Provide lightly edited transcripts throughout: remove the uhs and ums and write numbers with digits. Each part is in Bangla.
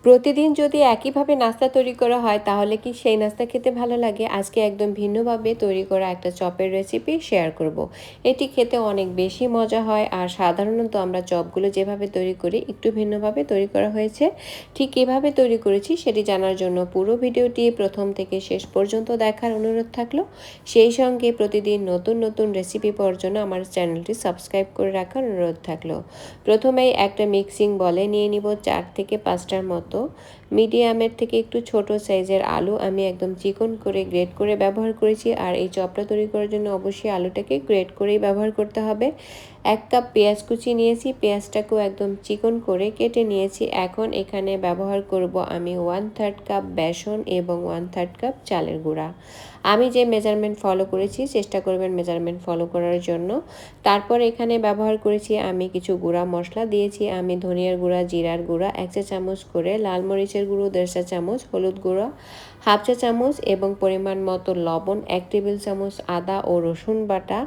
প্রতিদিন যদি একইভাবে নাস্তা তৈরি করা হয় তাহলে কি সেই নাস্তা খেতে ভালো লাগে? আজকে একদম ভিন্নভাবে তৈরি করা একটা চপের রেসিপি শেয়ার করব। এটি খেতে অনেক বেশি মজা হয় আর সাধারণত আমরা চপগুলো যেভাবে তৈরি করি একটু ভিন্নভাবে তৈরি করা হয়েছে। ঠিক কীভাবে তৈরি করেছি সেটি জানার জন্য পুরো ভিডিওটি প্রথম থেকে শেষ পর্যন্ত দেখার অনুরোধ থাকলো। সেই সঙ্গে প্রতিদিন নতুন নতুন রেসিপি পাওয়ার জন্য আমার চ্যানেলটি সাবস্ক্রাইব করে রাখার অনুরোধ থাকলো। প্রথমেই একটা মিক্সিং বলে নিয়ে নিব 4 থেকে 5টার মতো মিডিয়ামের থেকে একটু ছোট সাইজের আলু আমি একদম চিকন করে গ্রেট করে ব্যবহার করেছি। আর এই চপটা তৈরি করার জন্য অবশ্যই আলুটাকে গ্রেট করেই ব্যবহার করতে হবে। 1 কাপ পেঁয়াজ কুচি নিয়েছি, পেঁয়াজটাকেও একদম চিকন করে কেটে নিয়েছি। এখন এখানে ব্যবহার করব আমি 1/3 কাপ বেসন এবং 1/3 কাপ চালের গুঁড়া। আমি যে মেজারমেন্ট ফলো করেছি চেষ্টা করবেন মেজারমেন্ট ফলো করার জন্য। তারপর এখানে ব্যবহার করেছি আমি কিছু গুঁড়া মশলা দিয়েছি আমি ধনিয়ার গুঁড়া, জিরার গুঁড়া 1 চা চামচ করে, লাল মরিচের গুঁড়ো 1.5 চা চামচ, হলুদ গুঁড়া 1/2 চা চামচ এবং পরিমাণ মতো লবণ, 1 টেবিল চামচ আদা ও রসুন বাটা,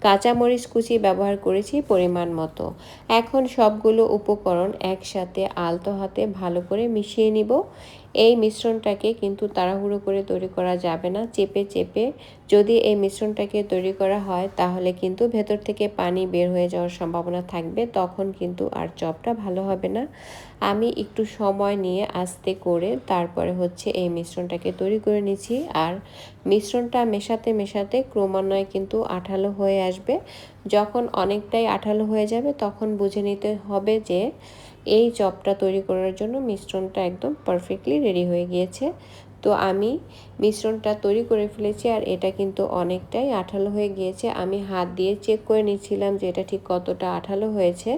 কাঁচামরিচ কুচি ব্যবহার করেছি পরিমাণ মতো। এখন সবগুলো উপকরণ একসাথে আলতো হাতে ভালো করে মিশিয়ে নিব। এই মিশ্রণটাকে কিন্তু তাড়াহুড়ো করে তৈরি করা যাবে না, চেপে চেপে যদি এই মিশ্রণটাকে তৈরি করা হয় তাহলে কিন্তু ভেতর থেকে পানি বের হয়ে যাওয়ার সম্ভাবনা থাকবে, তখন কিন্তু আর চপটা ভালো হবে না। আমি একটু সময় নিয়ে আস্তে করে তারপরে এই মিশ্রণটাকে তৈরি করে নিচ্ছি। আর মিশ্রণটা মেশাতে মেশাতে ক্রমান্বয়ে কিন্তু আঠালো হয়ে আসবে। যখন অনেকটাই আঠালো হয়ে যাবে তখন বুঝে নিতে হবে যে এই চপটা তৈরি করার জন্য মিশ্রণটা একদম পারফেক্টলি রেডি হয়ে গিয়েছে। তো আমি মিশ্রণটা তৈরি করে ফেলেছি আর এটা কিন্তু অনেকটাই আঠালো হয়ে গিয়েছে। আমি হাত দিয়ে চেক করে নিচ্ছিলাম যে এটা ঠিক কতটা আঠালো হয়েছে।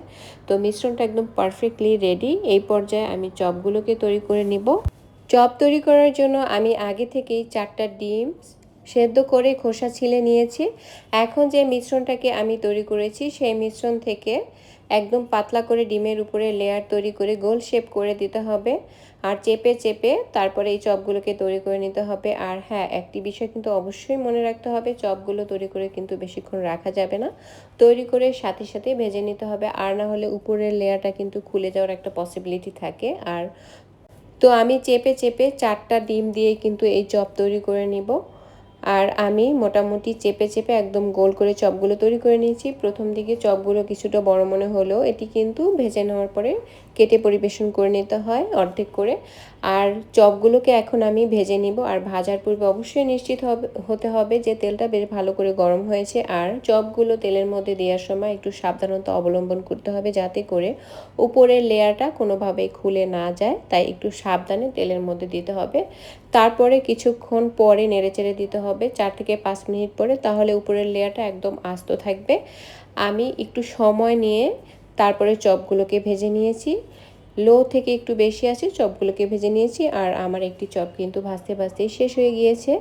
তো মিশ্রণটা একদম পারফেক্টলি রেডি। এই পর্যায়ে আমি চপগুলোকে তৈরি করে নিব। চপ তৈরি করার জন্য আমি আগে থেকেই 4টা ডিম সেদ্ধ করে খোসা ছিলে নিয়েছি। এখন যে মিশ্রণটাকে আমি তৈরি করেছি সেই মিশ্রণ থেকে একদম পাতলা করে ডিমের উপরে লেয়ার তৈরি করে গোল শেপ করে দিতে হবে। আর চেপে চেপে তারপরে এই চপগুলোকে তৈরি করে নিতে হবে। আর হ্যাঁ, একটি বিষয় কিন্তু অবশ্যই মনে রাখতে হবে, চপগুলো তৈরি করে কিন্তু বেশিক্ষণ রাখা যাবে না, তৈরি করে সাথে সাথে ভেজে নিতে হবে, আর না হলে উপরের লেয়ারটা কিন্তু খুলে যাওয়ার একটা পসিবিলিটি থাকে। আর তো আমি চেপে চেপে 4টা ডিম দিয়ে কিন্তু এই চপ তৈরি করে নিব। আর আমি মোটামুটি চেপে চেপে একদম গোল করে চপগুলো তৈরি করে নিয়েছি। প্রথম দিকে চপগুলো কিছুটা বড় মনে হলেও এটি কিন্তু ভেজে নেওয়ার পরে কেটে পরিবেশন করে নিতে হয় অর্ধেক করে। আর চপগুলোকে এখন আমি ভেজে নিব। আর ভাজার পূর্বে অবশ্যই নিশ্চিত হতে হবে যে তেলটা বেশ ভালো করে গরম হয়েছে। আর চপগুলো তেলের মধ্যে দেওয়ার সময় একটু সাবধানতা অবলম্বন করতে হবে যাতে করে উপরের লেয়ারটা কোনোভাবেই খুলে না যায়, তাই একটু সাবধানে তেলের মধ্যে দিতে হবে। তারপরে কিছুক্ষণ পরে নেড়েচেড়ে দিতে হবে 4 থেকে 5 মিনিট পরে, তাহলে উপরের লেয়ারটা একদম আস্ত থাকবে। আমি একটু সময় নিয়ে তারপরে চপগুলোকে ভেজে নিয়েছি। লো থেকে একটু বেশি আছে চপগুলোকে ভেজে নিয়েছি। আর আমার একটি চপ কিন্তু ভাজতে ভাজতেই শেষ হয়ে গিয়েছে।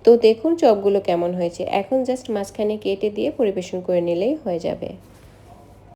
তো দেখুন চপগুলো কেমন হয়েছে। এখন জাস্ট মাঝখানে কেটে দিয়ে পরিবেশন করে নিলেই হয়ে যাবে।